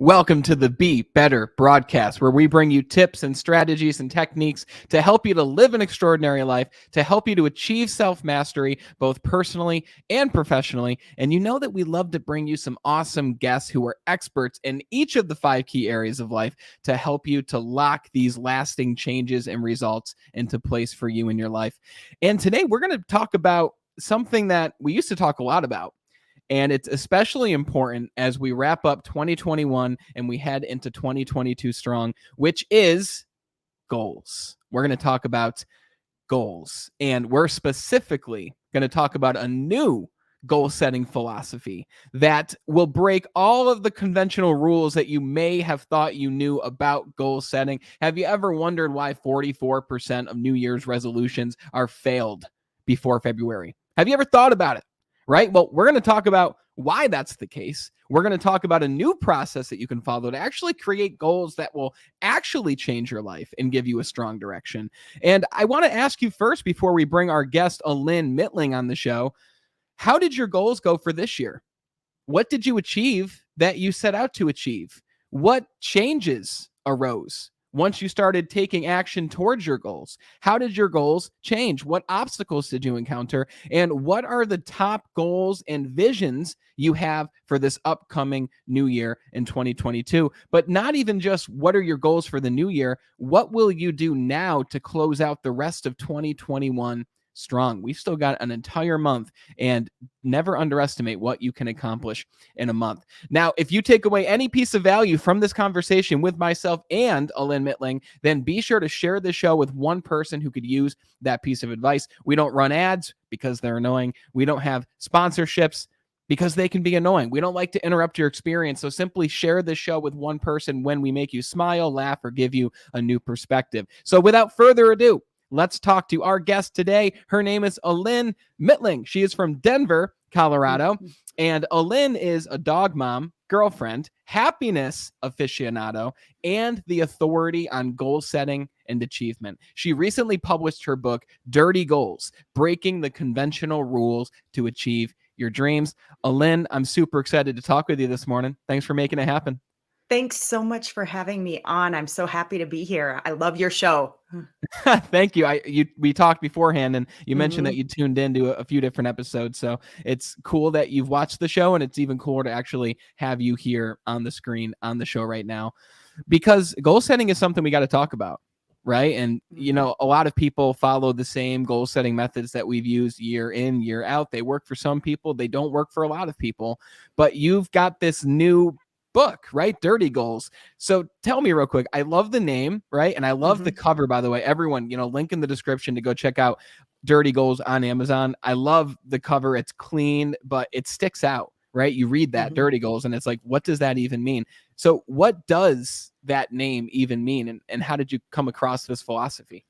Welcome to the Be Better broadcast, where we bring you tips and strategies and techniques to help you to live an extraordinary life, to help you to achieve self-mastery, both personally and professionally. And you know that we love to bring you some awesome guests who are experts in each of the 5 key areas of life to help you to lock these lasting changes and results into place for you in your life. And today we're going to talk about something that we used to talk a lot about. And it's especially important as we wrap up 2021 and we head into 2022 strong, which is goals. We're going to talk about goals. And we're specifically going to talk about a new goal setting philosophy that will break all of the conventional rules that you may have thought you knew about goal setting. Have you ever wondered why 44% of New Year's resolutions are failed before February? Have you ever thought about it? Right? Well, we're going to talk about why that's the case. We're going to talk about a new process that you can follow to actually create goals that will actually change your life and give you a strong direction. And I want to ask you first, before we bring our guest, Alyn Mitlyng, on the show, how did your goals go for this year? What did you achieve that you set out to achieve? What changes arose once you started taking action towards your goals? How did your goals change? What obstacles did you encounter? And what are the top goals and visions you have for this upcoming new year in 2022? But not even just what are your goals for the new year, what will you do now to close out the rest of 2021 strong? We've still got an entire month, and never underestimate what you can accomplish in a month. Now, if you take away any piece of value from this conversation with myself and Alyn Mitlyng, then be sure to share the show with one person who could use that piece of advice. We don't run ads because they're annoying. We don't have sponsorships because they can be annoying. We don't like to interrupt your experience. So simply share the show with one person when we make you smile, laugh, or give you a new perspective. So without further ado, let's talk to our guest today. Her name is Alyn Mitlyng. She is from Denver, Colorado. And Alyn is a dog mom, girlfriend, happiness aficionado, and the authority on goal setting and achievement. She recently published her book, Dirty Goals: Breaking the Conventional Rules to Achieve Your Dreams. Alyn, I'm super excited to talk with you this morning. Thanks for making it happen. Thanks so much for having me on. I'm so happy to be here. I love your show. Thank you. We talked beforehand, and you mentioned that you tuned into a few different episodes. So it's cool that you've watched the show, and it's even cooler to actually have you here on the screen on the show right now, because goal setting is something we got to talk about, right? And you know, a lot of people follow the same goal setting methods that we've used year in, year out. They work for some people, they don't work for a lot of people. But you've got this new book, right? Dirty Goals. So tell me real quick. I love the name, right? And I love the cover, by the way. Everyone, you know, link in the description to go check out Dirty Goals on Amazon. I love the cover. It's clean, but it sticks out, right? You read that Dirty Goals and it's like, what does that even mean? So what does that name even mean? And how did you come across this philosophy?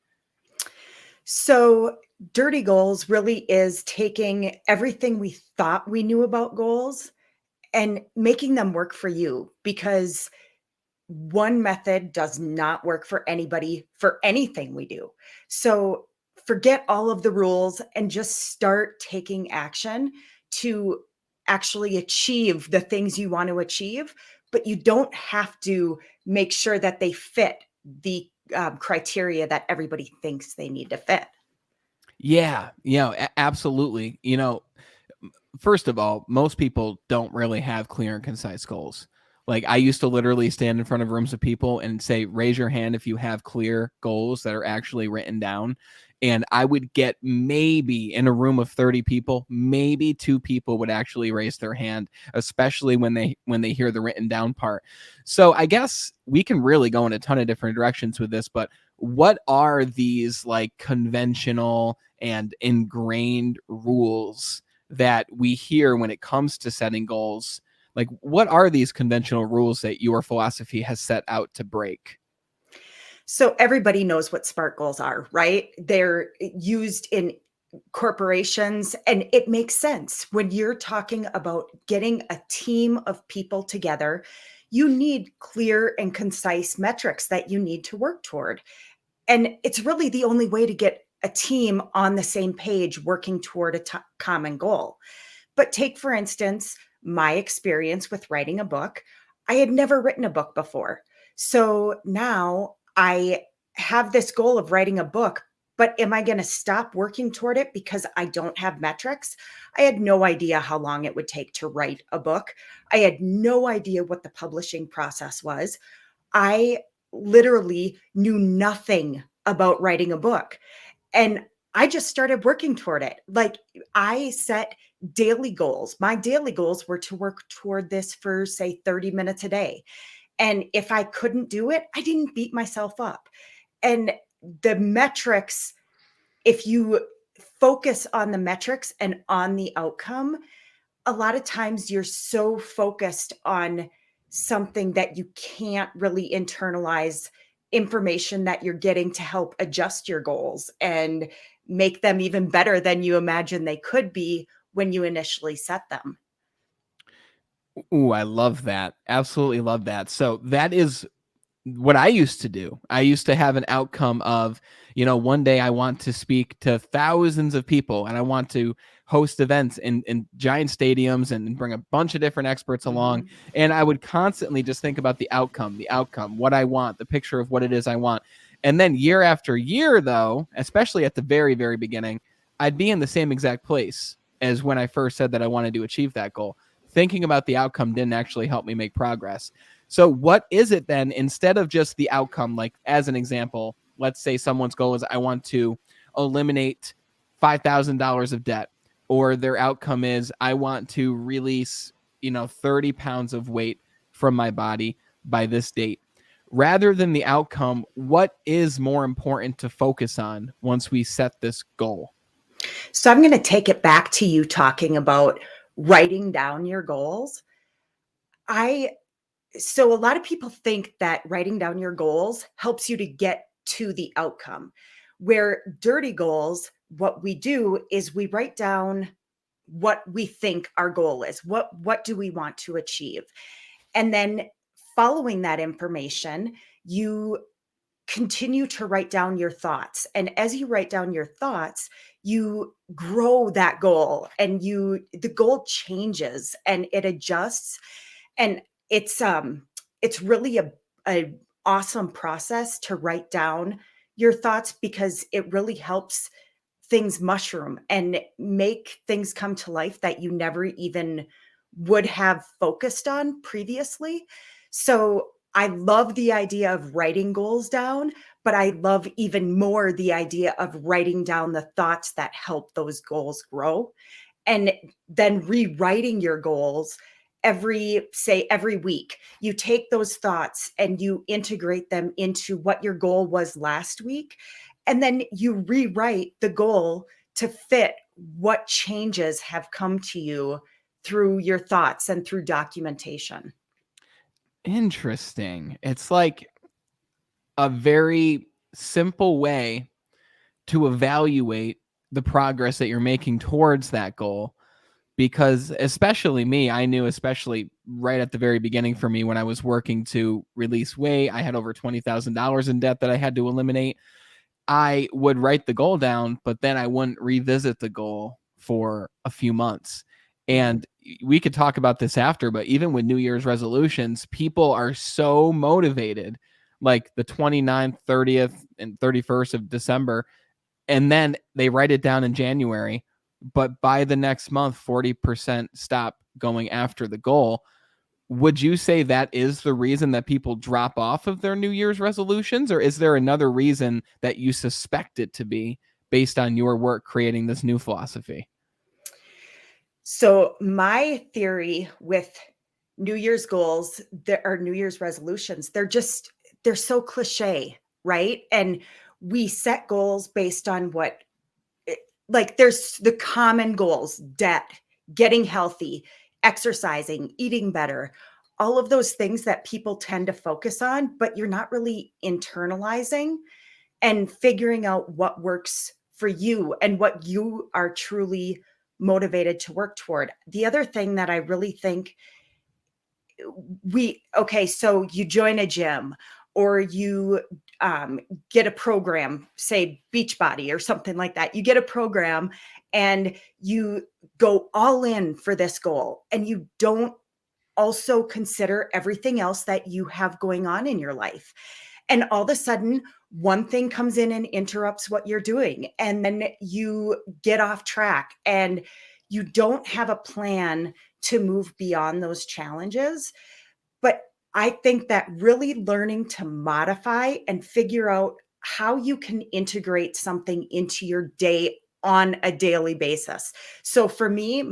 So Dirty Goals really is taking everything we thought we knew about goals and making them work for you, because one method does not work for anybody for anything we do. So forget all of the rules and just start taking action to actually achieve the things you want to achieve. But you don't have to make sure that they fit the criteria that everybody thinks they need to fit. Yeah, absolutely. You know, first of all, most people don't really have clear and concise goals. Like, I used to literally stand in front of rooms of people and say, raise your hand if you have clear goals that are actually written down. And I would get, maybe in a room of 30 people, maybe 2 people would actually raise their hand, especially when they hear the written down part. So I guess we can really go in a ton of different directions with this, but what are these like conventional and ingrained rules that we hear when it comes to setting goals? Like, what are these conventional rules that your philosophy has set out to break? So everybody knows what SMART goals are, right? They're used in corporations, and it makes sense. When you're talking about getting a team of people together, you need clear and concise metrics that you need to work toward. And it's really the only way to get a team on the same page working toward a common goal. But take, for instance, my experience with writing a book. I had never written a book before. So now I have this goal of writing a book, but am I going to stop working toward it because I don't have metrics? I had no idea how long it would take to write a book. I had no idea what the publishing process was. I literally knew nothing about writing a book. And I just started working toward it. Like, I set daily goals. My daily goals were to work toward this for, say, 30 minutes a day. And if I couldn't do it, I didn't beat myself up. And the metrics, if you focus on the metrics and on the outcome, a lot of times you're so focused on something that you can't really internalize information that you're getting to help adjust your goals and make them even better than you imagine they could be when you initially set them. Ooh, I love that. Absolutely love that. So that is what I used to do. I used to have an outcome of, one day I want to speak to thousands of people and I want to host events in giant stadiums and bring a bunch of different experts along. Mhm. And I would constantly just think about the outcome, what I want, the picture of what it is I want. And then year after year, though, especially at the very, very beginning, I'd be in the same exact place as when I first said that I wanted to achieve that goal. Thinking about the outcome didn't actually help me make progress. So what is it then, instead of just the outcome? Like, as an example, let's say someone's goal is I want to eliminate $5,000 of debt, or their outcome is I want to release, 30 pounds of weight from my body by this date. Rather than the outcome, what is more important to focus on once we set this goal? So I'm going to take it back to you talking about writing down your goals. I So a lot of people think that writing down your goals helps you to get to the outcome. Where dirty goals, what we do is we write down what we think our goal is. What do we want to achieve? And then following that information, you continue to write down your thoughts. And as you write down your thoughts, you grow that goal and the goal changes and it adjusts. And it's really a awesome process to write down your thoughts because it really helps things mushroom and make things come to life that you never even would have focused on previously. So I love the idea of writing goals down, but I love even more the idea of writing down the thoughts that help those goals grow and then rewriting your goals every week. You take those thoughts and you integrate them into what your goal was last week. And then you rewrite the goal to fit what changes have come to you through your thoughts and through documentation. Interesting. It's like a very simple way to evaluate the progress that you're making towards that goal. Because especially me, I knew, especially right at the very beginning for me, when I was working to release weight, I had over $20,000 in debt that I had to eliminate. I would write the goal down, but then I wouldn't revisit the goal for a few months. Mhm. And we could talk about this after, but even with New Year's resolutions, people are so motivated, like the 29th, 30th, and 31st of December, and then they write it down in January, but by the next month 40% stop going after the goal. Would you say that is the reason that people drop off of their New Year's resolutions, or is there another reason that you suspect it to be based on your work creating this new philosophy? So my theory with New Year's goals, there are New Year's resolutions. They're so cliche, right? And we set goals based on like there's the common goals: debt, getting healthy, exercising, eating better, all of those things that people tend to focus on, but you're not really internalizing and figuring out what works for you and what you are truly motivated to work toward. The other thing that I really think okay, so you join a gym or you get a program, say Beachbody or something like that. You get a program and you go all in for this goal and you don't also consider everything else that you have going on in your life. And all of a sudden, one thing comes in and interrupts what you're doing. And then you get off track and you don't have a plan to move beyond those challenges. But I think that really learning to modify and figure out how you can integrate something into your day on a daily basis. So for me,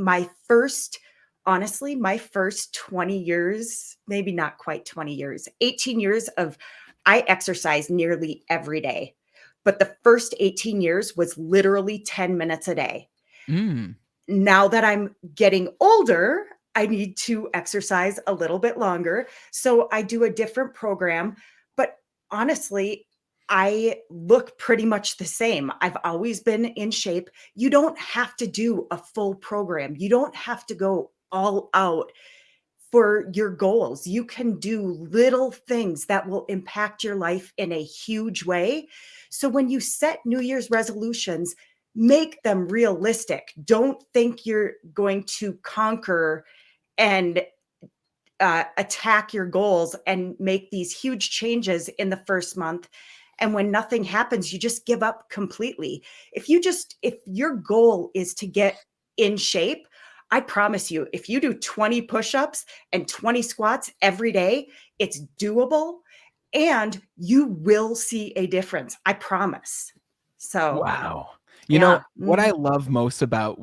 honestly, my first 20 years, maybe not quite 20 years, 18 years of I exercise nearly every day. But the first 18 years was literally 10 minutes a day. Mm. Now that I'm getting older, I need to exercise a little bit longer. So I do a different program. But honestly, I look pretty much the same. I've always been in shape. You don't have to do a full program, you don't have to go all out for your goals. You can do little things that will impact your life in a huge way. So when you set New Year's resolutions, make them realistic. Don't think you're going to conquer and attack your goals and make these huge changes in the first month. And when nothing happens, you just give up completely. If your goal is to get in shape, I promise you, if you do 20 push-ups and 20 squats every day, it's doable and you will see a difference. I promise. So, Wow. You know, yeah. what I love most about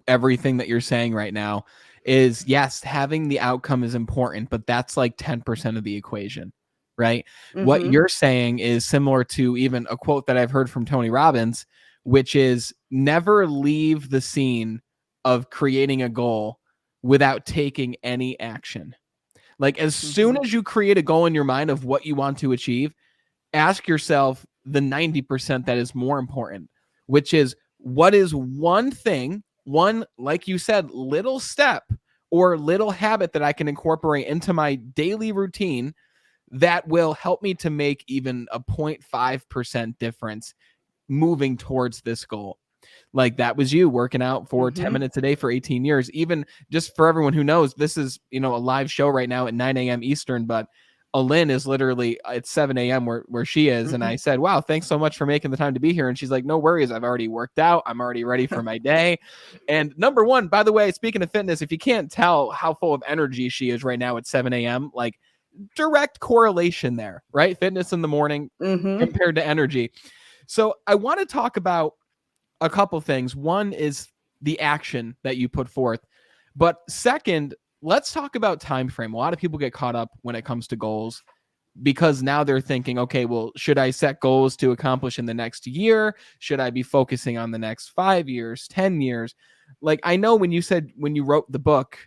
everything that you're saying right now is, yes, having the outcome is important, but that's like 10% of the equation, right? What Mm-hmm. you're saying is similar to even a quote that I've heard from Tony Robbins, which is never leave the scene of creating a goal without taking any action. Like as soon Mm-hmm. as you create a goal in your mind of what you want to achieve, ask yourself the 90% that is more important, which is what is one thing, one, like you said, little step or little habit that I can incorporate into my daily routine that will help me to make even a 0.5% difference moving towards this goal. Like that was you working out for 10 Mm-hmm. minutes a day for 18 years. Even just for everyone who knows, this is, a live show right now at 9 a.m. Eastern, but Alyn is literally at 7 a.m. where she is. And Mm-hmm. I said, wow, thanks so much for making the time to be here. And she's like, no worries. I've already worked out. I'm already ready for my day. And number one, by the way, speaking of fitness, if you can't tell how full of energy she is right now at 7 a.m., like direct correlation there, right? Fitness in the morning Mm-hmm. compared to energy. So I want to talk about a couple things. One is the action that you put forth. But second, let's talk about time frame. A lot of people get caught up when it comes to goals because now they're thinking, okay, well, should I set goals to accomplish in the next year? Should I be focusing on the next 5 years, 10 years? Like I know when you said when you wrote the book,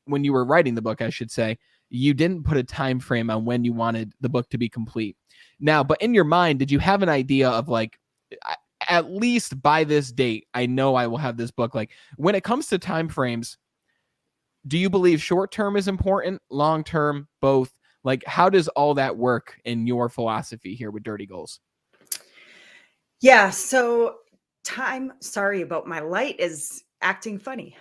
when you were writing the book, I should say, you didn't put a time frame on when you wanted the book to be complete. Now, but in your mind, did you have an idea of like at least by this date, I know I will have this book? Like when it comes to time frames, do you believe short term is important, long term, both? Like how does all that work in your philosophy here with Dirty Goals? Yeah, so sorry about my light is acting funny.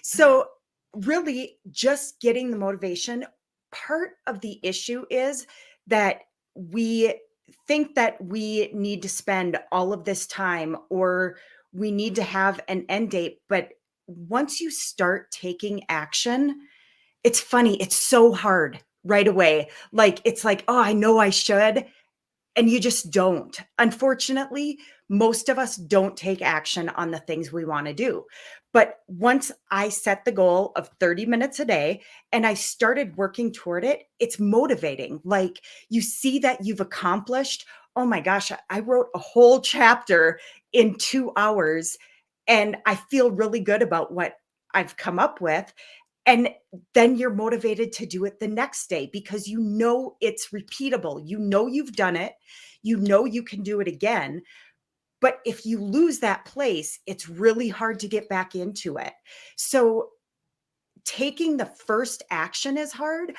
So really just getting the motivation. Part of the issue is that we think that we need to spend all of this time or we need to have an end date, but once you start taking action, it's funny, it's so hard right away. Like it's like, oh, I know I should, and you just don't. Unfortunately, most of us don't take action on the things we want to do. But once I set the goal of 30 minutes a day and I started working toward it, it's motivating. Like you see that you've accomplished, oh my gosh, I wrote a whole chapter in 2 hours and I feel really good about what I've come up with. And then you're motivated to do it the next day because you know it's repeatable. You know you've done it. You know you can do it again. But if you lose that place, it's really hard to get back into it. So taking the first action is hard.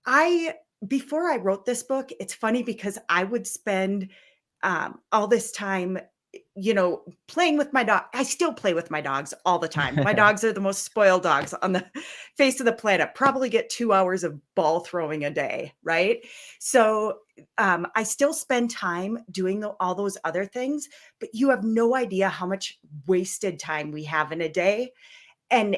I Before I wrote this book, it's funny because I would spend all this time playing with my dog. I still play with my dogs all the time. My dogs are the most spoiled dogs on the face of the planet. Probably get 2 hours of ball throwing a day, right? So I still spend time doing all those other things, but you have no idea how much wasted time we have in a day. And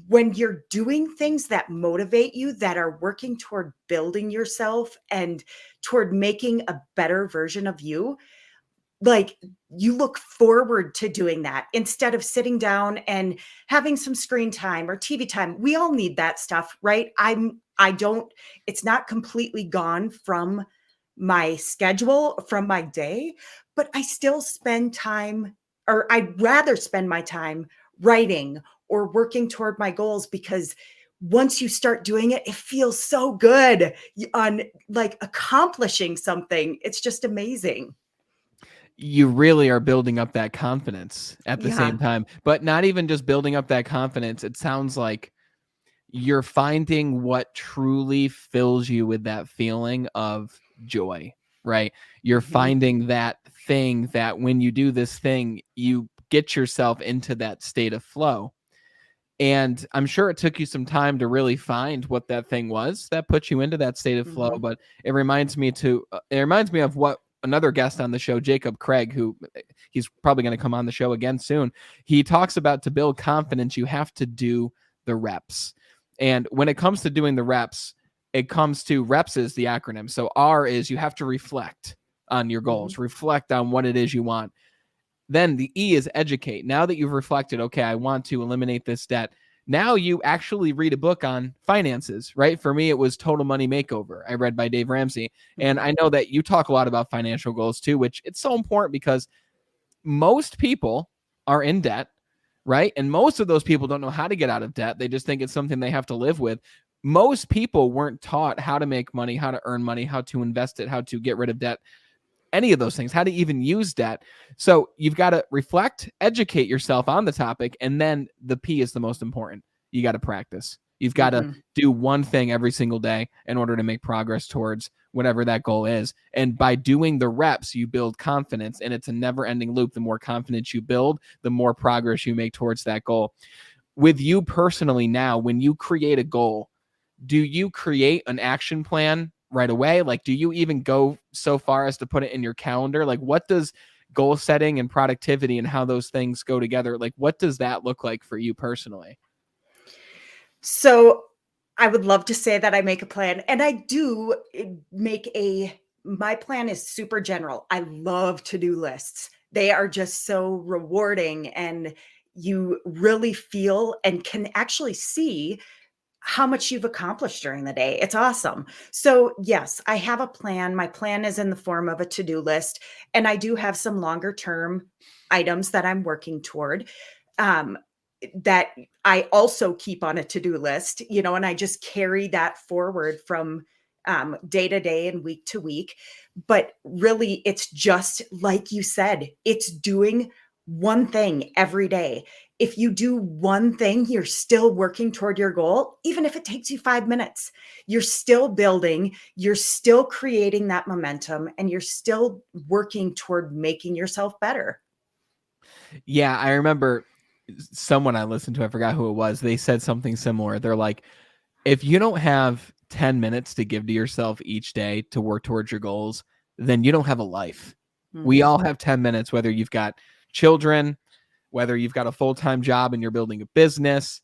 when you're doing things that motivate you, that are working toward building yourself and toward making a better version of you, like, you look forward to doing that instead of sitting down and having some screen time or TV time. We all need that stuff, right? I don't, it's not completely gone from my schedule, from my day, but I still spend time, or I'd rather spend my time writing or working toward my goals, because once you start doing it, it feels so good on like accomplishing something. It's just amazing. You really are building up that confidence at the Yeah. same time, but not even just building up that confidence. It sounds like you're finding what truly fills you with that feeling of joy, right? You're Mhm. finding that thing that when you do this thing, you get yourself into that state of flow. And I'm sure it took you some time to really find what that thing was that put you into that state of flow. Mhm. But it reminds me of what another guest on the show, Jacob Craig, who he's probably going to come on the show again soon. He talks about, to build confidence, you have to do the reps. And when it comes to doing the reps, it comes to reps is the acronym. So R is you have to reflect on your Mhm. goals, reflect on what it is you want. Then the E is educate. Now that you've reflected, okay, I want to eliminate this debt. Now you actually read a book on finances, right? For me, it was Total Money Makeover. I read by Dave Ramsey. And Mhm. I know that you talk a lot about financial goals too, which it's so important because most people are in debt, right? And most of those people don't know how to get out of debt. They just think it's something they have to live with. Most people weren't taught how to make money, how to earn money, how to invest it, how to get rid of debt, any of those things, how to even use debt. So you've got to reflect, educate yourself on the topic, and then the P is the most important. You got to practice. You've got to Mhm. do one thing every single day in order to make progress towards whatever that goal is. And by doing the reps, you build confidence, and it's a never-ending loop. The more confidence you build, the more progress you make towards that goal. With you personally now, when you create a goal, do you create an action plan right away? Like, do you even go so far as to put it in your calendar? Like, what does goal setting and productivity and how those things go together, like, what does that look like for you personally? So I would love to say that I make a plan, and I do make my plan is super general. I love to-do lists. They are just so rewarding, and you really feel and can actually see how much you've accomplished during the day. It's awesome. So, yes, I have a plan. My plan is in the form of a to-do list, and I do have some longer term items that I'm working toward. Um, that I also keep on a to-do list, and I just carry that forward from day to day and week to week. But really, it's just like you said, it's doing one thing every day. If you do one thing, you're still working toward your goal, even if it takes you 5 minutes. You're still building, you're still creating that momentum, and you're still working toward making yourself better. Yeah, I remember someone I listened to, I forgot who it was, they said something similar. They're like, if you don't have 10 minutes to give to yourself each day to work towards your goals, then you don't have a life. We Mhm. all have 10 minutes, whether you've got children, whether you've got a full-time job and you're building a business,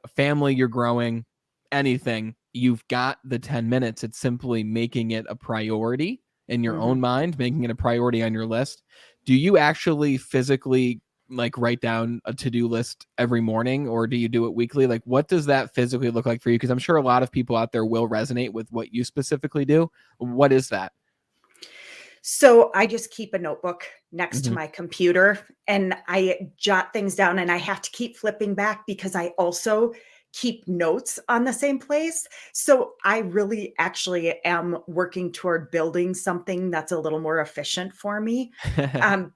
a family you're growing, anything, you've got the 10 minutes. It's simply making it a priority in your own Mhm. mind, making it a priority on your list. Do you actually physically like write down a to-do list every morning, or do you do it weekly? Like, what does that physically look like for you? Because I'm sure a lot of people out there will resonate with what you specifically do. What is that? So I just keep a notebook next to Mhm. my computer, and I jot things down, and I have to keep flipping back because I also keep notes on the same place. So I really actually am working toward building something that's a little more efficient for me.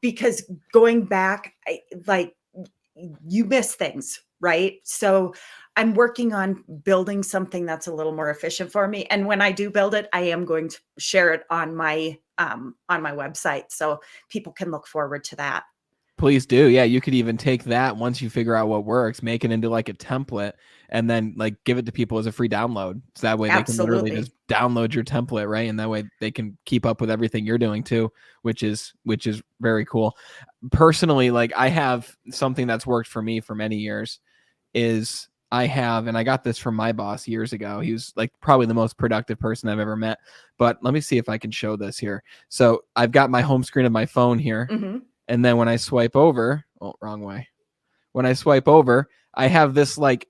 Because going back, like, you miss things, right? So I'm working on building something that's a little more efficient for me. And when I do build it, I am going to share it on my website so people can look forward to that. Please do. Yeah, you could even take that once you figure out what works, make it into like a template, and then like give it to people as a free download. So that way they can literally Absolutely. just download your template, right? And that way they can keep up with everything you're doing too, which is very cool. Personally, like I have something that's worked for me for many years is and I got this from my boss years ago. He was like probably the most productive person I've ever met. But let me see if I can show this here. So I've got my home screen of my phone here. Mm-hmm. And then when I swipe over, wrong way. When I swipe over, I have this like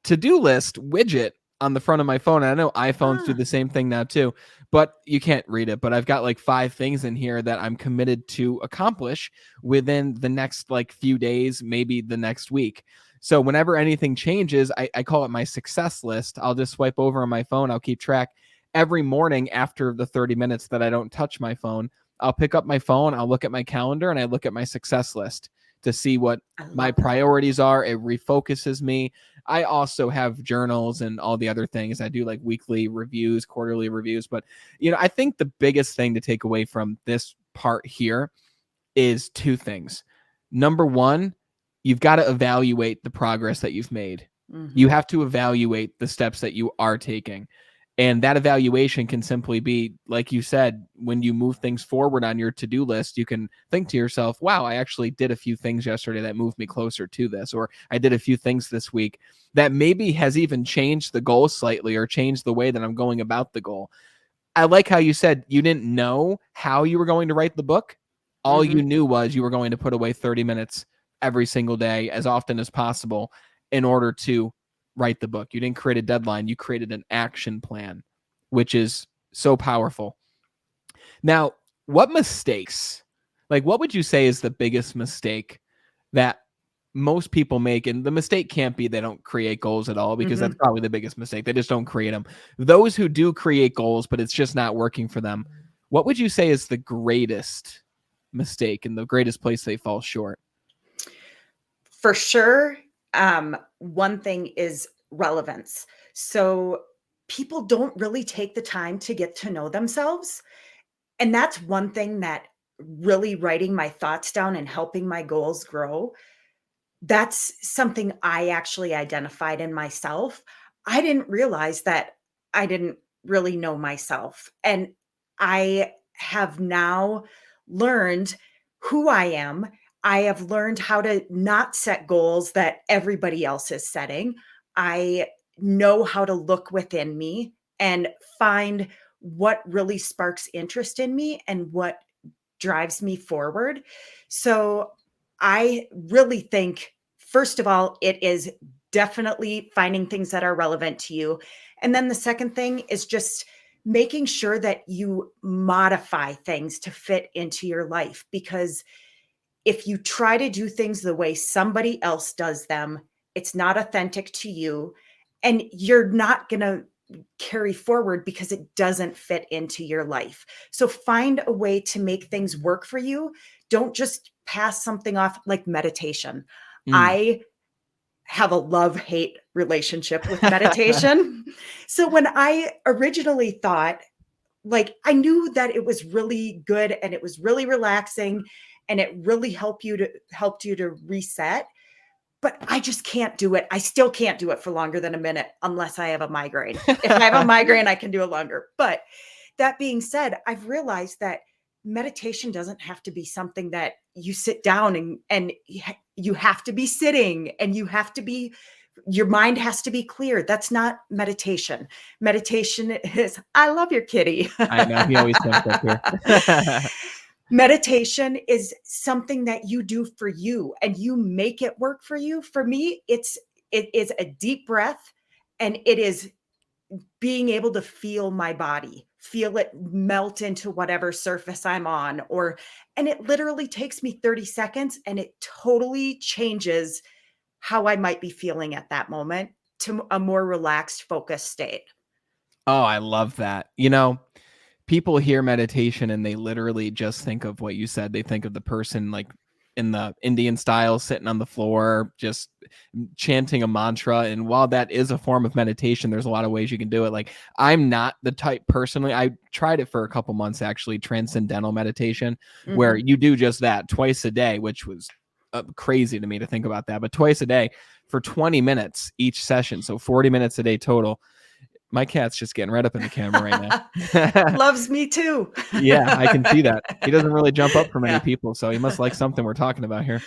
to-do list widget on the front of my phone. And I know iPhones do the same thing now too, but you can't read it. But I've got like 5 things in here that I'm committed to accomplish within the next like few days, maybe the next week. So whenever anything changes, I call it my success list. I'll just swipe over on my phone. I'll keep track every morning after the 30 minutes that I don't touch my phone. I'll pick up my phone, I'll look at my calendar, and I look at my success list to see what my priorities are. It refocuses me. I also have journals and all the other things. I do like weekly reviews, quarterly reviews. But, I think the biggest thing to take away from this part here is 2 things. Number 1, you've got to evaluate the progress that you've made. Mm-hmm. You have to evaluate the steps that you are taking. And that evaluation can simply be, like you said, when you move things forward on your to-do list, you can think to yourself, wow, I actually did a few things yesterday that moved me closer to this, or I did a few things this week that maybe has even changed the goal slightly or changed the way that I'm going about the goal. I like how you said you didn't know how you were going to write the book. All you knew was you were going to put away 30 minutes every single day as often as possible in order to write the book. You didn't create a deadline. You created an action plan, which is so powerful. Now, what would you say is the biggest mistake that most people make? And the mistake can't be they don't create goals at all, because that's probably the biggest mistake. They just don't create them. Those who do create goals, but it's just not working for them, what would you say is the greatest mistake and the greatest place they fall short? For sure. One thing is relevance. So people don't really take the time to get to know themselves. And that's one thing that really writing my thoughts down and helping my goals grow, that's something I actually identified in myself. I didn't realize that I didn't really know myself. And I have now learned who I am. I have learned how to not set goals that everybody else is setting. I know how to look within me and find what really sparks interest in me and what drives me forward. So I really think, first of all, it is definitely finding things that are relevant to you. And then the second thing is just making sure that you modify things to fit into your life. Because if you try to do things the way somebody else does them, it's not authentic to you, and you're not going to carry forward because it doesn't fit into your life. So find a way to make things work for you. Don't just pass something off like meditation. I have a love-hate relationship with meditation. So when I originally thought, like, I knew that it was really good and it was really relaxing and it really helped you to reset, but I just can't do it. I still can't do it for longer than a minute unless I have a migraine. If I have a migraine, I can do it longer. But that being said, I've realized that meditation doesn't have to be something that you sit down and you have to be sitting and your mind has to be clear. That's not meditation. Meditation is, I love your kitty. I know, he always jumps up here. Meditation is something that you do for you and you make it work for you. For me, it is a deep breath, and it is being able to feel my body, feel it melt into whatever surface I'm on, and it literally takes me 30 seconds and it totally changes how I might be feeling at that moment to a more relaxed, focused state. Oh, I love that. People hear meditation and they literally just think of what you said. They think of the person like in the Indian style, sitting on the floor, just chanting a mantra. And while that is a form of meditation, there's a lot of ways you can do it. Like, I'm not the type personally. I tried it for a couple months, actually, transcendental meditation, where you do just that twice a day, which was crazy to me to think about that, but twice a day for 20 minutes each session. So 40 minutes a day total. My cat's just getting right up in the camera right now. Loves me too. Yeah, I can see that. He doesn't really jump up for many Yeah. people, so he must like something we're talking about here.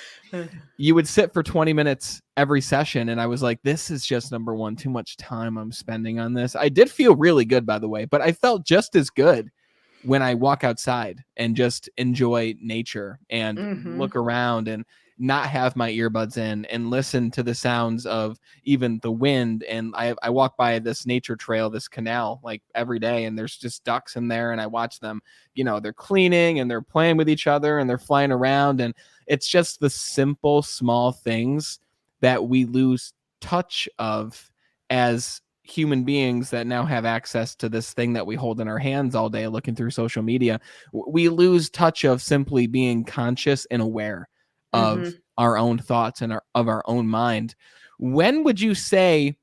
You would sit for 20 minutes every session, and I was like, this is just, number one, too much time I'm spending on this. I did feel really good, by the way, but I felt just as good when I walk outside and just enjoy nature and look around and not have my earbuds in and listen to the sounds of even the wind. And I walk by this nature trail, this canal, like every day, and there's just ducks in there, and I watch them, they're cleaning and they're playing with each other and they're flying around. And it's just the simple, small things that we lose touch of as human beings that now have access to this thing that we hold in our hands all day looking through social media. We lose touch of simply being conscious and aware of our own thoughts and of our own mind. When would you say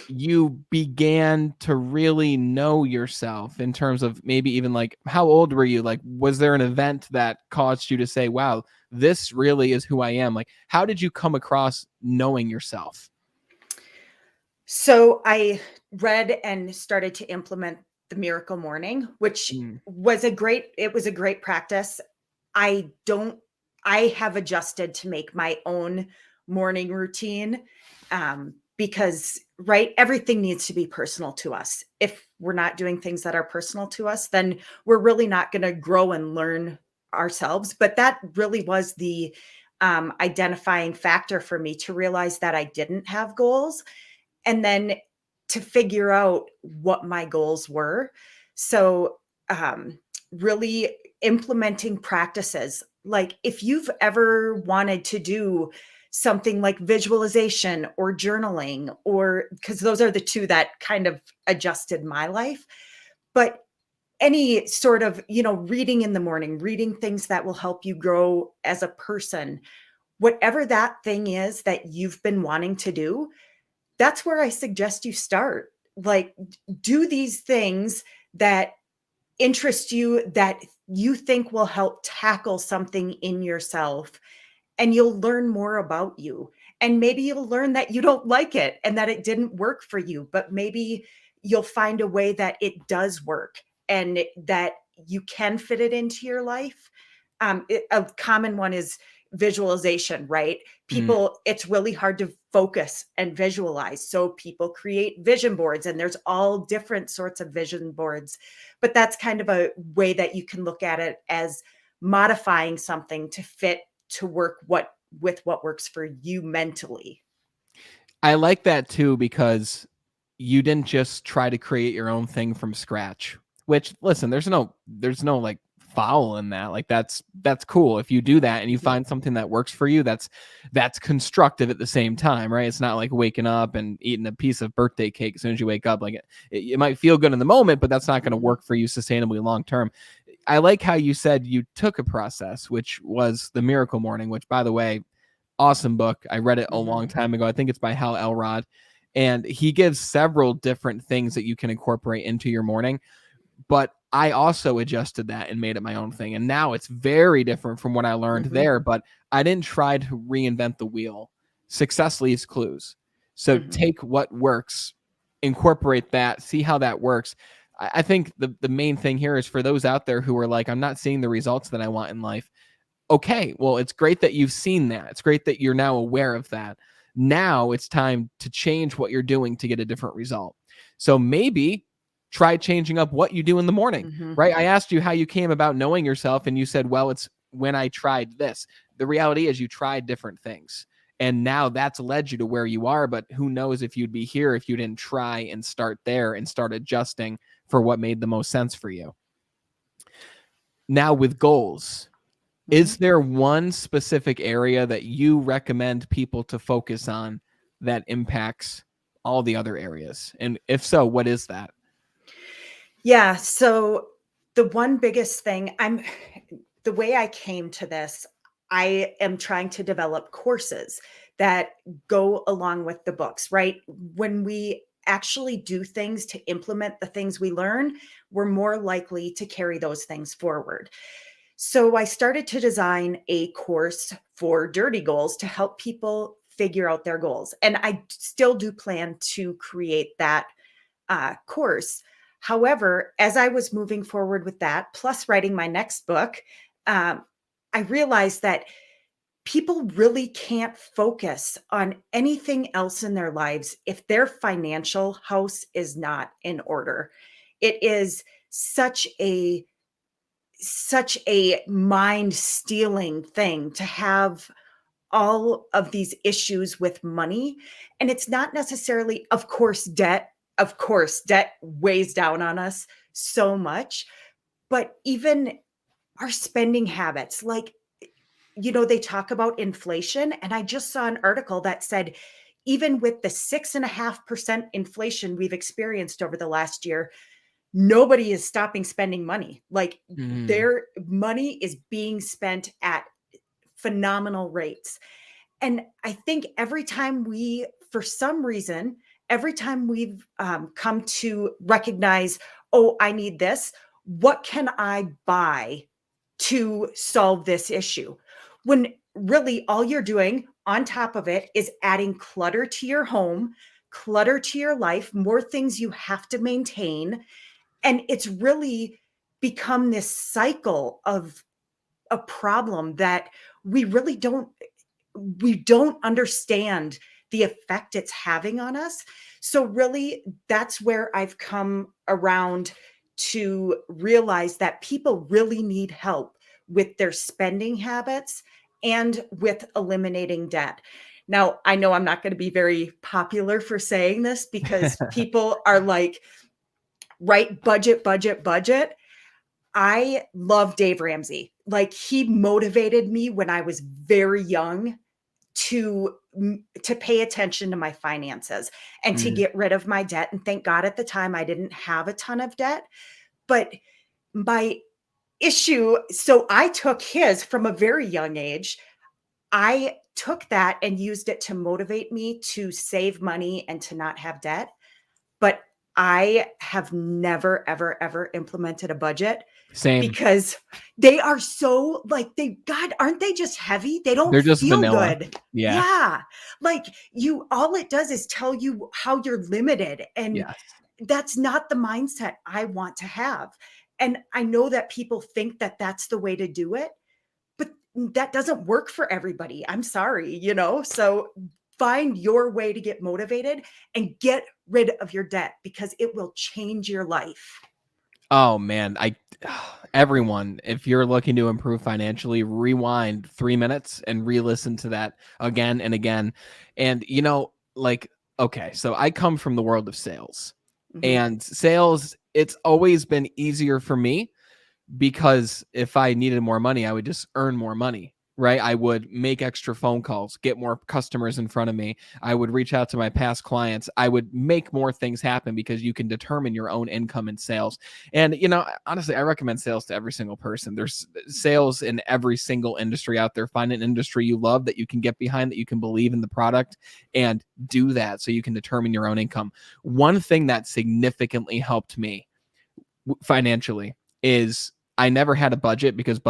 you began to really know yourself, in terms of maybe even like, how old were you? Like, was there an event that caused you to say, wow, this really is who I am? Like, how did you come across knowing yourself? So I read and started to implement the Miracle Morning, which was a great practice. I have adjusted to make my own morning routine, because, right, everything needs to be personal to us. If we're not doing things that are personal to us, then we're really not going to grow and learn ourselves. But that really was the identifying factor for me to realize that I didn't have goals, and then to figure out what my goals were. So really implementing practices. Like, if you've ever wanted to do something like visualization or journaling, or because those are the two that kind of adjusted my life, but any sort of, reading in the morning, reading things that will help you grow as a person, whatever that thing is that you've been wanting to do, that's where I suggest you start. Like, do these things that interest you, that you think will help tackle something in yourself, and you'll learn more about you. And maybe you'll learn that you don't like it and that it didn't work for you, but maybe you'll find a way that it does work and that you can fit it into your life. A common one is visualization, right? People, it's really hard to focus and visualize. So people create vision boards, and there's all different sorts of vision boards. But that's kind of a way that you can look at it, as modifying something to fit to work with what works for you mentally. I like that too, because you didn't just try to create your own thing from scratch, which, listen, there's no like foul in that. Like, that's cool. If you do that and you find something that works for you, that's constructive at the same time, right? It's not like waking up and eating a piece of birthday cake as soon as you wake up. Like, it might feel good in the moment, but that's not going to work for you sustainably long term. I like how you said you took a process, which was the Miracle Morning, which, by the way, awesome book. I read it a long time ago. I think it's by Hal Elrod, and he gives several different things that you can incorporate into your morning. But I also adjusted that and made it my own thing. And now it's very different from what I learned there, but I didn't try to reinvent the wheel. Success leaves clues. So take what works, incorporate that, see how that works. I think the main thing here is for those out there who are like, I'm not seeing the results that I want in life. Okay, well, it's great that you've seen that. It's great that you're now aware of that. Now it's time to change what you're doing to get a different result. So maybe try changing up what you do in the morning, right? I asked you how you came about knowing yourself, and you said, well, it's when I tried this. The reality is you tried different things, and now that's led you to where you are. But who knows if you'd be here if you didn't try and start there and start adjusting for what made the most sense for you. Now, with goals, is there one specific area that you recommend people to focus on that impacts all the other areas? And if so, what is that? Yeah. So the one biggest thing, the way I came to this, I am trying to develop courses that go along with the books, right? When we actually do things to implement the things we learn, we're more likely to carry those things forward. So I started to design a course for Dirty Goals to help people figure out their goals. And I still do plan to create that course. However, as I was moving forward with that, plus writing my next book, I realized that people really can't focus on anything else in their lives if their financial house is not in order. It is such a mind stealing thing to have all of these issues with money. And it's not necessarily, of course, debt weighs down on us so much, but even our spending habits, like, they talk about inflation. And I just saw an article that said, even with the 6.5% inflation we've experienced over the last year, nobody is stopping spending money. Like, Mm. their money is being spent at phenomenal rates. And I think for some reason, every time we've come to recognize, oh, I need this, what can I buy to solve this issue? When really all you're doing on top of it is adding clutter to your home, clutter to your life, more things you have to maintain. And it's really become this cycle of a problem that we really don't understand the effect it's having on us. So really, that's where I've come around to realize that people really need help with their spending habits and with eliminating debt. Now, I know I'm not going to be very popular for saying this because people are like, right, budget, budget, budget. I love Dave Ramsey. Like, he motivated me when I was very young to pay attention to my finances and to Mm. get rid of my debt. And thank God at the time I didn't have a ton of debt. But my so I took his from a very young age. I took that and used it to motivate me to save money and to not have debt. But I have never, ever, ever implemented a budget Same. because they are so like God, aren't they just heavy? They don't They're just feel vanilla. good. Yeah. Yeah. Like, all it does is tell you how you're limited. And Yes. that's not the mindset I want to have. And I know that people think that that's the way to do it, but that doesn't work for everybody. I'm sorry. So find your way to get motivated and get rid of your debt because it will change your life. Oh man, everyone, if you're looking to improve financially, rewind 3 minutes and re-listen to that again and again. And like, okay, so I come from the world of sales. Mhm. And sales, it's always been easier for me because if I needed more money, I would just earn more money, right? I would make extra phone calls, get more customers in front of me. I would reach out to my past clients. I would make more things happen because you can determine your own income in sales. And, honestly, I recommend sales to every single person. There's sales in every single industry out there. Find an industry you love that you can get behind, that you can believe in the product, and do that so you can determine your own income. One thing that significantly helped me financially is I never had a budget because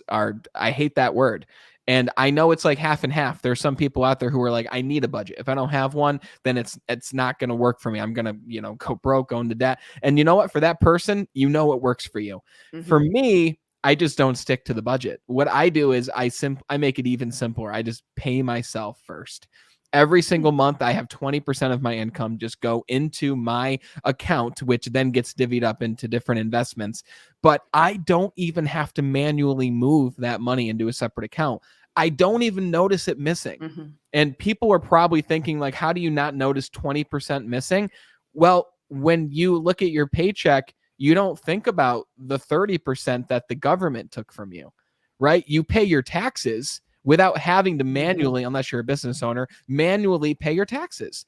I hate that word. And I know it's like half and half. There's some people out there who are like, I need a budget. If I don't have one, then it's not going to work for me. I'm going to, go broke, go into debt. And you know what? For that person, what works for you. For Mhm. me, I just don't stick to the budget. What I do is I make it even simpler. I just pay myself first. Every single month, I have 20% of my income just go into my account, which then gets divvied up into different investments. But I don't even have to manually move that money into a separate account. I don't even notice it missing. Mhm. And people are probably thinking, like, how do you not notice 20% missing? Well, when you look at your paycheck, you don't think about the 30% that the government took from you, right? You pay your taxes without having to Mhm. manually, unless you're a business owner, manually pay your taxes,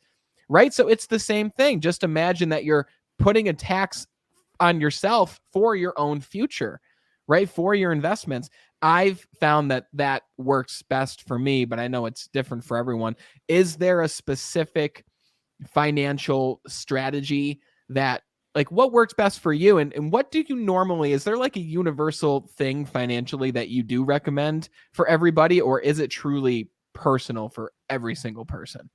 right? So it's the same thing. Just imagine that you're putting a tax on yourself for your own future, right? For your investments. I've found that works best for me, but I know it's different for everyone. Is there a specific financial strategy that, like, what works best for you? And what do you normally, is there like a universal thing financially that you do recommend for everybody, or is it truly personal for every single person?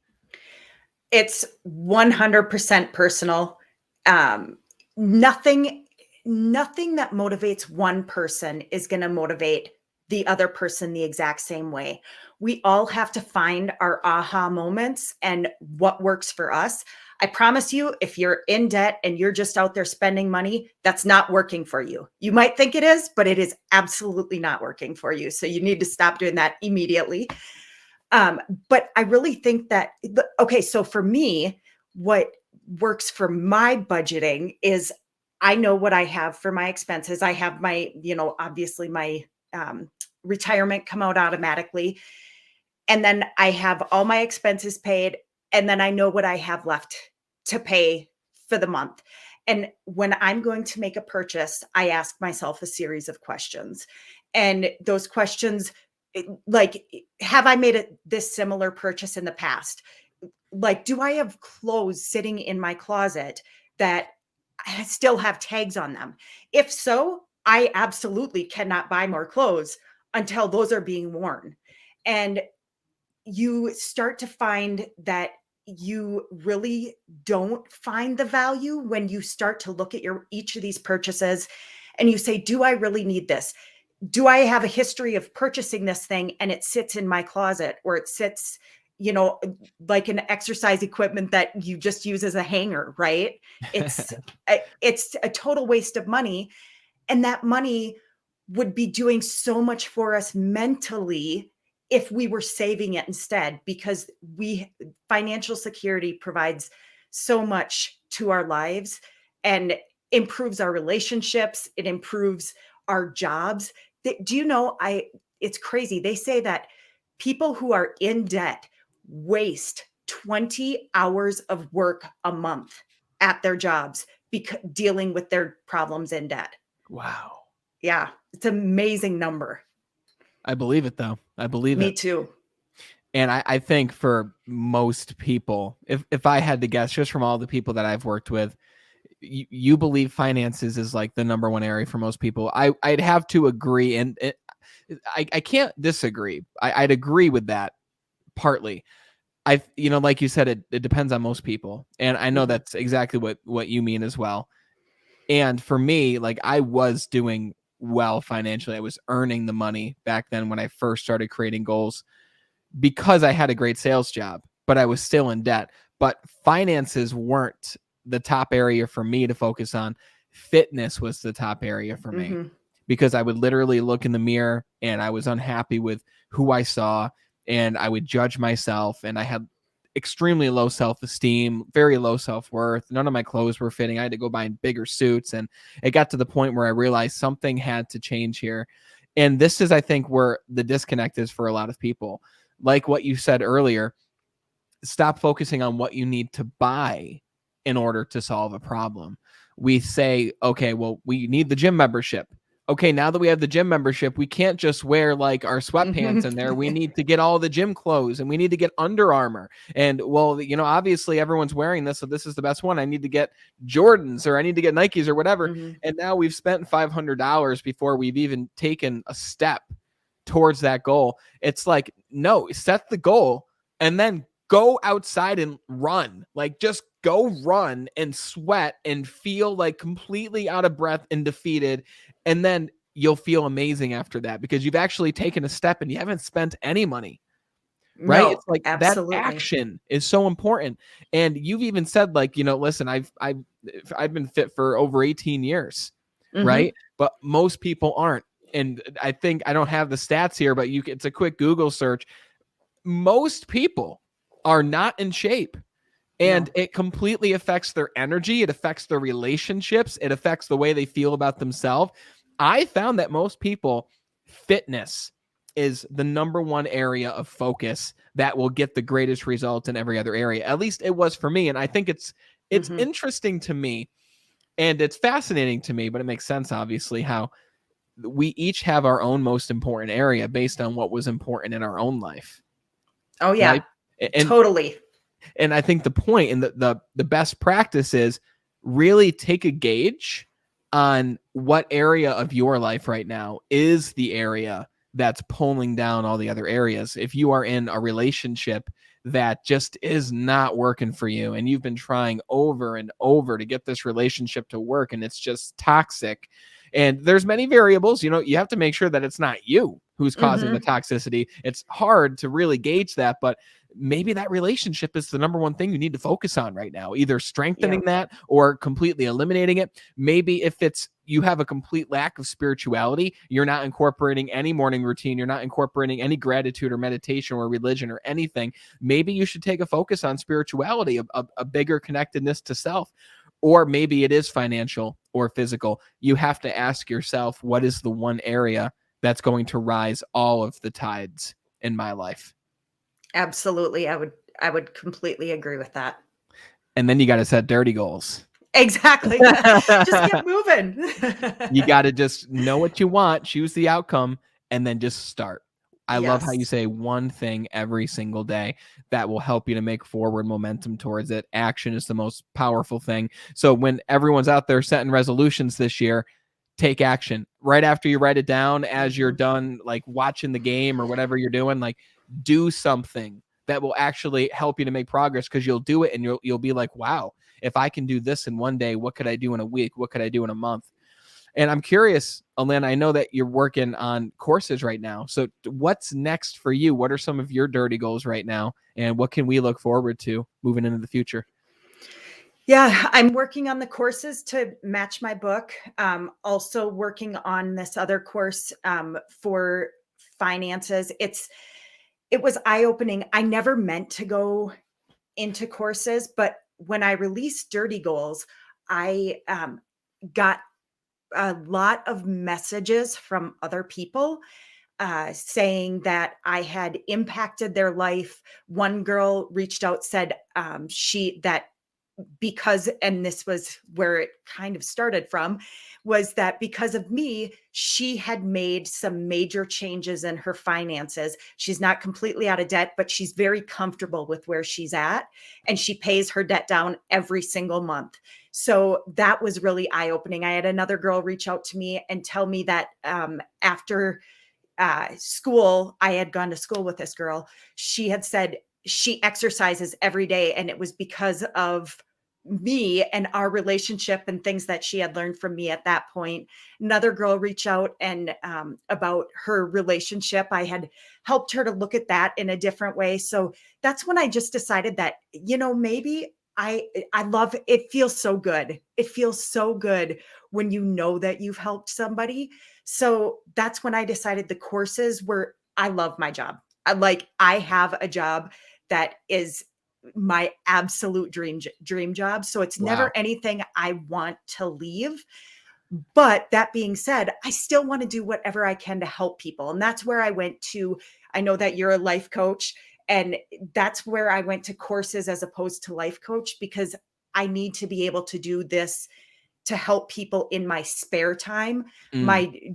It's 100% personal. Um, nothing nothing that motivates one person is going to motivate the other person the exact same way. We all have to find our aha moments and what works for us. I promise you, if you're in debt and you're just out there spending money, that's not working for you. You might think it is, but it is absolutely not working for you. So you need to stop doing that immediately. But I really think that, okay, so for me, what works for my budgeting is I know what I have for my expenses. I have my, obviously my retirement come out automatically. And then I have all my expenses paid. And then I know what I have left to pay for the month. And when I'm going to make a purchase, I ask myself a series of questions. And those questions, like, have I made this similar purchase in the past? Like, do I have clothes sitting in my closet that still have tags on them? If so, I absolutely cannot buy more clothes until those are being worn. And you start to find that you really don't find the value when you start to look at each of these purchases and you say, do I really need this? Do I have a history of purchasing this thing and it sits in my closet, or it sits, like an exercise equipment that you just use as a hanger, right? It's it's a total waste of money, and that money would be doing so much for us mentally if we were saving it instead, because financial security provides so much to our lives and improves our relationships. It improves our jobs. Do you know, it's crazy. They say that people who are in debt waste 20 hours of work a month at their jobs because dealing with their problems in debt. Wow. Yeah, it's an amazing number. I believe it, though. I believe Me it. too. And I think for most people, if I had to guess, just from all the people that I've worked with, you believe finances is like the number one area for most people. I'd have to agree, and I can't disagree. I'd agree with that partly. Like you said, it depends on most people, and I know Mhm. that's exactly what you mean as well. And for me, like, I was doing well financially. I was earning the money back then when I first started creating goals, because I had a great sales job, but I was still in debt. But finances weren't the top area for me to focus on. Fitness was the top area for me, Mhm. because I would literally look in the mirror and I was unhappy with who I saw, and I would judge myself, and I had extremely low self-esteem, very low self-worth. None of my clothes were fitting. I had to go buy bigger suits, and it got to the point where I realized something had to change here. And this is, I think, where the disconnect is for a lot of people. Like what you said earlier, stop focusing on what you need to buy in order to solve a problem. We say, okay, well, we need the gym membership. Okay, now that we have the gym membership, we can't just wear like our sweatpants in there. We need to get all the gym clothes, and we need to get Under Armour. And well, obviously everyone's wearing this, so this is the best one. I need to get Jordans, or I need to get Nikes, or whatever. Mhm. And now we've spent $500 before we've even taken a step towards that goal. It's like, no, set the goal and then go outside and run. Like, just go run and sweat and feel like completely out of breath and defeated. And then you'll feel amazing after that, because you've actually taken a step and you haven't spent any money. Right? No, It's like that absolutely. action is so important. And you've even said, like, listen, I've been fit for over 18 years, Mhm. right? But most people aren't. And I think, I don't have the stats here, but it's a quick Google search. Most people are not in shape, and No. it completely affects their energy. It affects their relationships. It affects the way they feel about themselves. I found that most people, fitness is the number one area of focus that will get the greatest results in every other area. At least it was for me. And I think it's Mhm. interesting to me, and it's fascinating to me, but it makes sense, obviously, how we each have our own most important area based on what was important in our own life. Oh yeah, right? And totally. and I think the point and the best practice is really take a gauge on what area of your life right now is the area that's pulling down all the other areas. If you are in a relationship that just is not working for you and you've been trying over and over to get this relationship to work and it's just toxic, and there's many variables, you have to make sure that it's not you who's causing the toxicity. It's hard to really gauge that, but maybe that relationship is the number one thing you need to focus on right now, either strengthening that or completely eliminating it. Maybe if it's you have a complete lack of spirituality, you're not incorporating any morning routine, you're not incorporating any gratitude or meditation or religion or anything, maybe you should take a focus on spirituality, a bigger connectedness to self. Or maybe it is financial or physical. You have to ask yourself, what is the one area that's going to rise all of the tides in my life? Absolutely. I would completely agree with that. And then you got to set dirty goals. Exactly. Just get moving. You got to just know what you want, choose the outcome, and then just start. I love how you say one thing every single day that will help you to make forward momentum towards it. Action is the most powerful thing. So when everyone's out there setting resolutions this year, take action. Right after you write it down, as you're done, like watching the game or whatever you're doing, like do something that will actually help you to make progress, because you'll do it and you'll be like, wow, if I can do this in one day, what could I do in a week? What could I do in a month? And I'm curious, Alyn, I know that you're working on courses right now. So what's next for you? What are some of your dirty goals right now? And what can we look forward to moving into the future? Yeah, I'm working on the courses to match my book. Also working on this other course for finances. It was eye-opening. I never meant to go into courses, but when I released Dirty Goals, I got a lot of messages from other people saying that I had impacted their life. One girl reached out, said because, and this was where it kind of started from, was that because of me, she had made some major changes in her finances. She's not completely out of debt, but she's very comfortable with where she's at, and she pays her debt down every single month. So that was really eye-opening. I had another girl reach out to me and tell me that after school, I had gone to school with this girl. She had said she exercises every day, and it was because of me and our relationship and things that she had learned from me at that point. Another girl reached out and about her relationship. I had helped her to look at that in a different way. So that's when I just decided that, maybe I love, it feels so good. It feels so good when you know that you've helped somebody. So that's when I decided the courses were, I love my job. I have a job that is my absolute dream job. So it's never anything I want to leave. But that being said, I still want to do whatever I can to help people. And that's where I went to. I know that you're a life coach, and that's where I went to courses as opposed to life coach, because I need to be able to do this to help people in my spare time.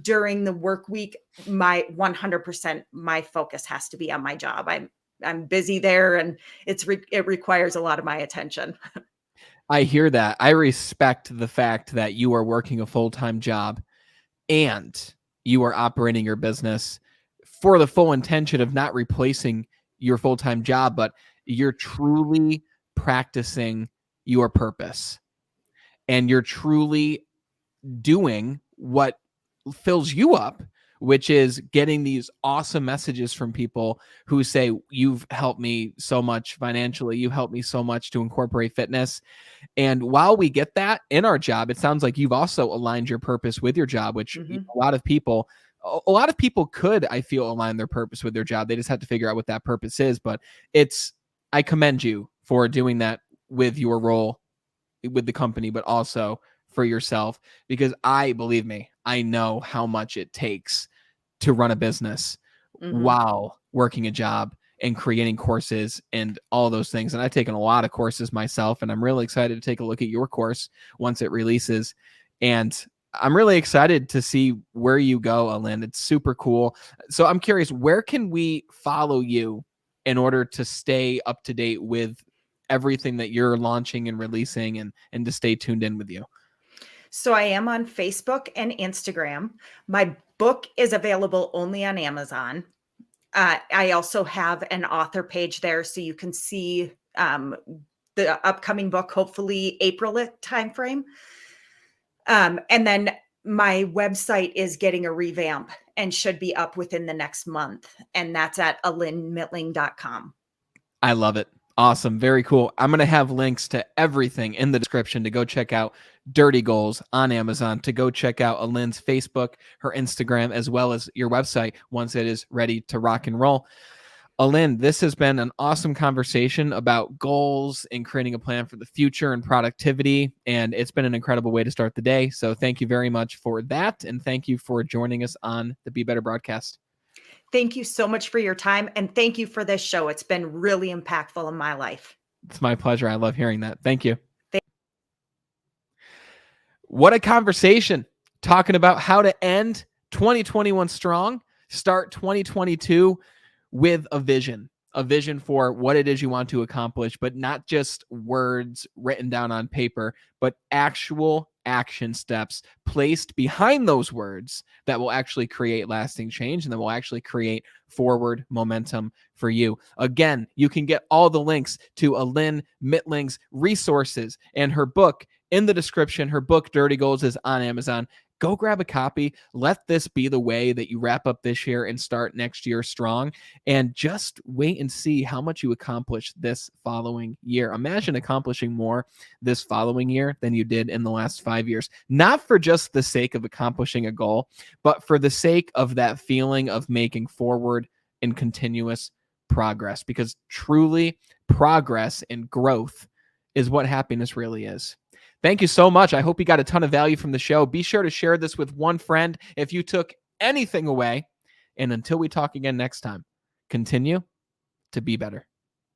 During the work week, my 100%, my focus has to be on my job. I'm busy there, and it requires a lot of my attention. I hear that. I respect the fact that you are working a full-time job and you are operating your business for the full intention of not replacing your full-time job, but you're truly practicing your purpose and you're truly doing what fills you up, which is getting these awesome messages from people who say, you've helped me so much financially, you've helped me so much to incorporate fitness. And while we get that in our job, it sounds like you've also aligned your purpose with your job, which a lot of people could, I feel, align their purpose with their job. They just have to figure out what that purpose is. But I commend you for doing that with your role with the company, but also for yourself, because believe me, I know how much it takes to run a business while working a job and creating courses and all those things. And I've taken a lot of courses myself, and I'm really excited to take a look at your course once it releases. And I'm really excited to see where you go, Alyn. It's super cool. So I'm curious, where can we follow you in order to stay up to date with everything that you're launching and releasing, and to stay tuned in with you? So I am on Facebook and Instagram. My book is available only on Amazon. I also have an author page there, so you can see the upcoming book, hopefully April timeframe. And then my website is getting a revamp and should be up within the next month. And that's at alynmitlyng.com. I love it. Awesome. Very cool. I'm going to have links to everything in the description to go check out Dirty Goals on Amazon, to go check out Alyn's Facebook, her Instagram, as well as your website once it is ready to rock and roll. Alyn, this has been an awesome conversation about goals and creating a plan for the future and productivity. And it's been an incredible way to start the day. So thank you very much for that. And thank you for joining us on the Be Better broadcast. Thank you so much for your time. And thank you for this show. It's been really impactful in my life. It's my pleasure. I love hearing that. Thank you. What a conversation, talking about how to end 2021 strong, start 2022 with a vision for what it is you want to accomplish, but not just words written down on paper, but actual action steps placed behind those words that will actually create lasting change and that will actually create forward momentum for you. Again, you can get all the links to Alyn Mitling's resources and her book in the description. Her book, Dirty Goals, is on Amazon. Go grab a copy. Let this be the way that you wrap up this year and start next year strong. And just wait and see how much you accomplish this following year. Imagine accomplishing more this following year than you did in the last 5 years. Not for just the sake of accomplishing a goal, but for the sake of that feeling of making forward and continuous progress. Because truly, progress and growth is what happiness really is. Thank you so much. I hope you got a ton of value from the show. Be sure to share this with one friend if you took anything away. And until we talk again next time, continue to be better.